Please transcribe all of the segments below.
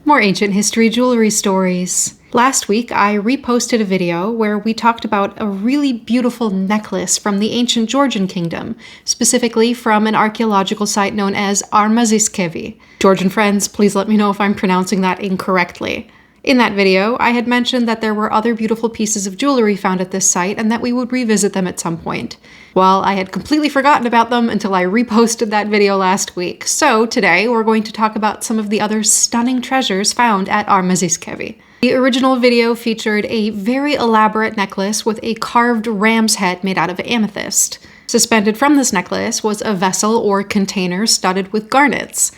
More ancient history jewelry stories. Last week, I reposted a video where we talked about a really beautiful necklace from the ancient Georgian kingdom, specifically from an archaeological site known as Armaziskhevi. Georgian friends, please let me know if I'm pronouncing that incorrectly. In that video, I had mentioned that there were other beautiful pieces of jewelry found at this site and that we would revisit them at some point. Well, I had completely forgotten about them until I reposted that video last week, so today we're going to talk about some of the other stunning treasures found at Armaziskhevi. The original video featured a very elaborate necklace with a carved ram's head made out of amethyst. Suspended from this necklace was a vessel or container studded with garnets.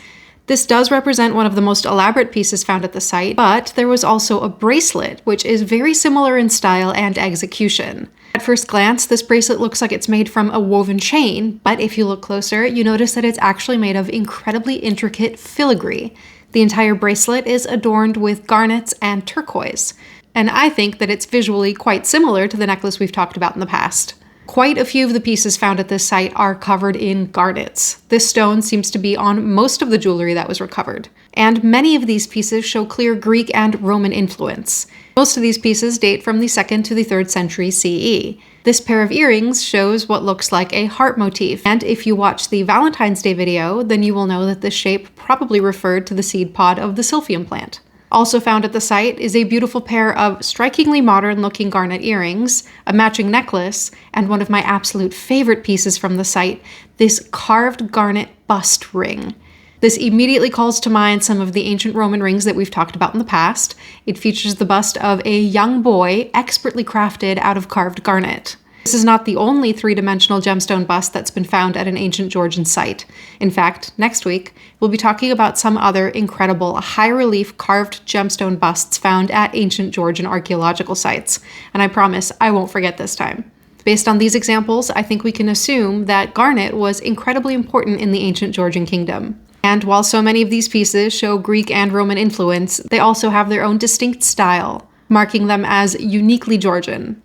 This does represent one of the most elaborate pieces found at the site, but there was also a bracelet, which is very similar in style and execution. At first glance, this bracelet looks like it's made from a woven chain, but if you look closer, you notice that it's actually made of incredibly intricate filigree. The entire bracelet is adorned with garnets and turquoise, and I think that it's visually quite similar to the necklace we've talked about in the past. Quite a few of the pieces found at this site are covered in garnets. This stone seems to be on most of the jewelry that was recovered. And many of these pieces show clear Greek and Roman influence. Most of these pieces date from the 2nd to the 3rd century CE. This pair of earrings shows what looks like a heart motif, and if you watch the Valentine's Day video, then you will know that this shape probably referred to the seed pod of the silphium plant. Also found at the site is a beautiful pair of strikingly modern-looking garnet earrings, a matching necklace, and one of my absolute favorite pieces from the site, this carved garnet bust ring. This immediately calls to mind some of the ancient Roman rings that we've talked about in the past. It features the bust of a young boy expertly crafted out of carved garnet. This is not the only three-dimensional gemstone bust that's been found at an ancient Georgian site. In fact, next week, we'll be talking about some other incredible high-relief carved gemstone busts found at ancient Georgian archaeological sites, and I promise I won't forget this time. Based on these examples, I think we can assume that garnet was incredibly important in the ancient Georgian kingdom. And while so many of these pieces show Greek and Roman influence, they also have their own distinct style, marking them as uniquely Georgian.